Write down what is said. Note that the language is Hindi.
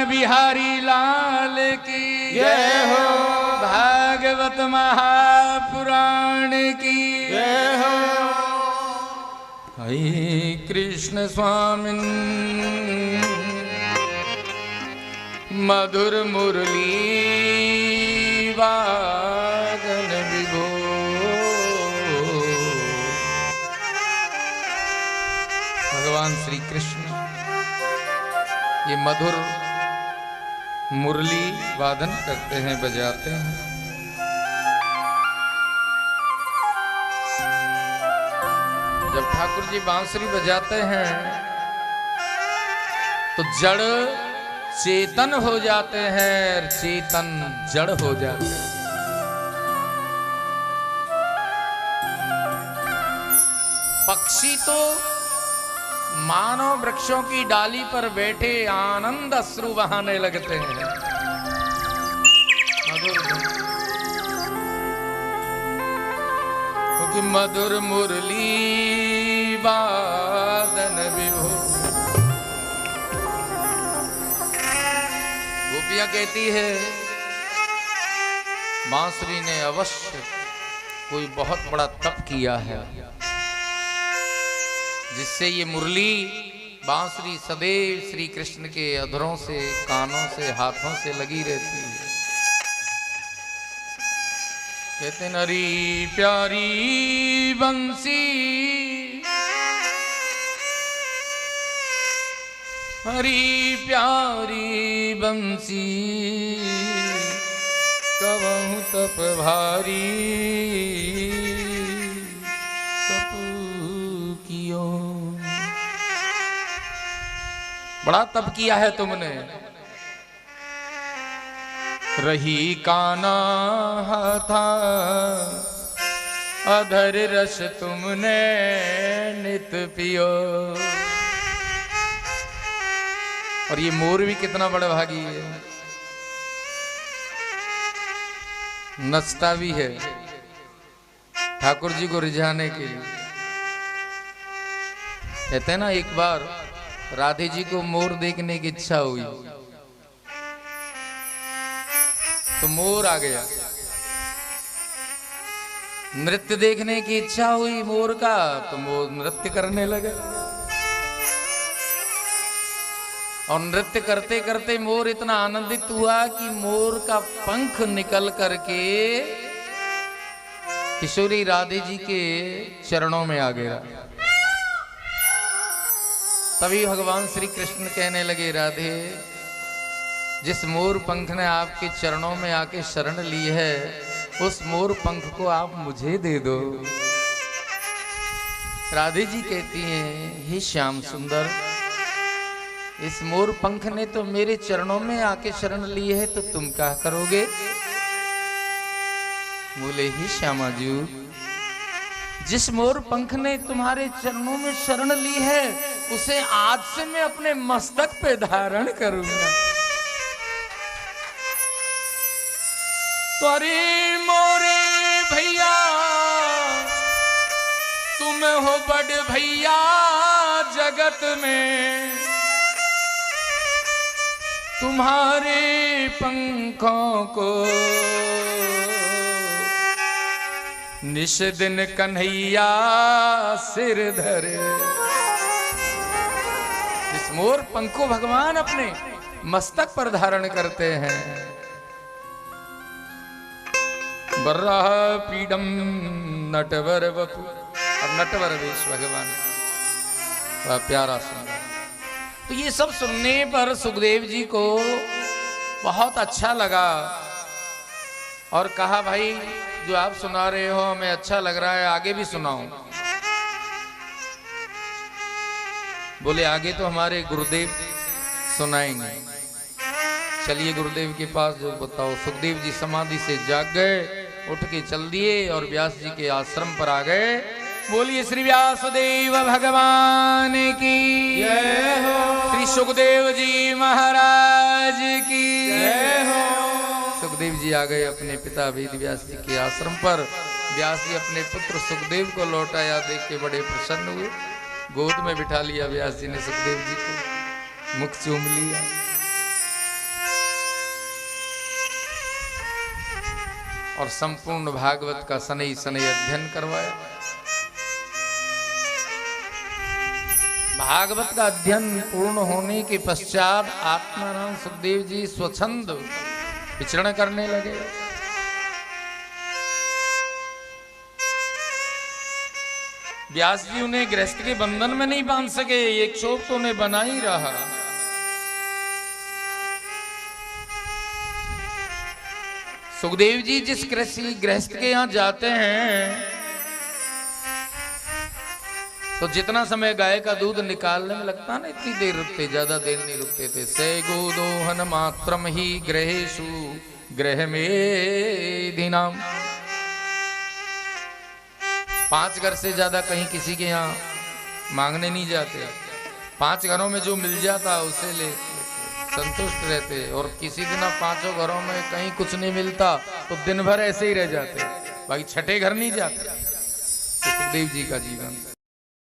बिहारी लाल की जय हो। भागवत महापुराण की जय हो। हरि कृष्ण स्वामी मधुर मुरली वादन विभो। भगवान श्री कृष्ण ये मधुर मुरली वादन करते हैं, बजाते हैं। जब ठाकुर जी बांसुरी बजाते हैं तो जड़ चेतन हो जाते हैं, चेतन जड़ हो जाते हैं। पक्षी तो मानो वृक्षों की डाली पर बैठे आनंद अश्रु बहाने लगते हैं। क्योंकि मधुर मुरली वादन विभो। गोपियां कहती है बांसुरी ने अवश्य कोई बहुत बड़ा तप किया है, जिससे ये मुरली बांसुरी सदैव श्री कृष्ण के अधरों से, कानों से, हाथों से लगी रहती है। कहते नरी प्यारी बंसी, हरी प्यारी बंसी, कबहु तप भारी तप कियो। बड़ा तप किया है तुमने। रही काना था अधर रस तुमने नित पियो। और ये मोर भी कितना बड़ा भागी है, नचता भी है ठाकुर जी को रिझाने के लिए। कहते हैं ना, एक बार राधे जी को मोर देखने की इच्छा हुई तो मोर आ गया। नृत्य देखने की इच्छा हुई मोर का तो मोर नृत्य करने लगा। और नृत्य करते करते मोर इतना आनंदित हुआ कि मोर का पंख निकल करके किशोरी राधे जी के चरणों में आ गया। तभी भगवान श्री कृष्ण कहने लगे, राधे, जिस मोर पंख ने आपके चरणों में आके शरण ली है, उस मोर पंख को आप मुझे दे दो। राधे जी कहती हैं, हे श्याम सुंदर, इस मोर पंख ने तो मेरे चरणों में आके शरण ली है, तो तुम क्या करोगे? बोले, ही श्यामा जी, जिस मोर पंख ने तुम्हारे चरणों में शरण ली है, उसे आज से मैं अपने मस्तक पे धारण करूंगा। तो अरे मोरे भैया, तुम हो बड़ भैया जगत में, तुम्हारे पंखों को निश दिन कन्हैया सिर धरे। इस मोर पंख को भगवान अपने मस्तक पर धारण करते हैं। बर्राह पीडम नटवर वपु, और नटवर वेश भगवान का प्यारा सुंदर। तो ये सब सुनने पर सुखदेव जी को बहुत अच्छा लगा और कहा, भाई जो आप सुना रहे हो हमें अच्छा लग रहा है, आगे भी सुनाओ। बोले, आगे तो हमारे गुरुदेव सुनाएंगे। चलिए गुरुदेव के पास जो बताओ। सुखदेव जी समाधि से जाग गए, उठ के चल दिए और व्यास जी के आश्रम पर आ गए। बोलिए श्री व्यासदेव भगवान की जय हो। श्री सुखदेव जी महाराज की जय हो। सुखदेव जी आ गए अपने पिता वेद व्यास जी के आश्रम पर। व्यास जी अपने पुत्र सुखदेव को लौटाया देख के बड़े प्रसन्न हुए। गोद में बिठा लिया व्यास जी ने सुखदेव जी को, मुख चूम लिया। और संपूर्ण भागवत का शनै शनै अध्ययन करवाया। भागवत का अध्ययन पूर्ण होने के पश्चात आत्माराम सुखदेव जी स्वच्छंद विचरण करने लगे। व्यास जी उन्हें गृहस्थ के बंधन में नहीं बांध सके, एक क्षोभ तो उन्हें बना ही रहा। सुखदेव जी जिस गृहस्थ के यहां जाते हैं तो जितना समय गाय का दूध निकालने में लगता ना, इतनी देर रुकते, ज्यादा देर नहीं रुकते थे। से गोदोहन मात्रम ही गृहेषु गृह में दीनाम। 5 घर से ज्यादा कहीं किसी के यहाँ मांगने नहीं जाते। 5 घरों में जो मिल जाता उसे ले संतुष्ट रहते। और किसी दिन 5 घरों में कहीं कुछ नहीं मिलता तो दिन भर ऐसे ही रह जाते, बाकी छठे घर नहीं जाते। तो सुखदेव जी का जीवन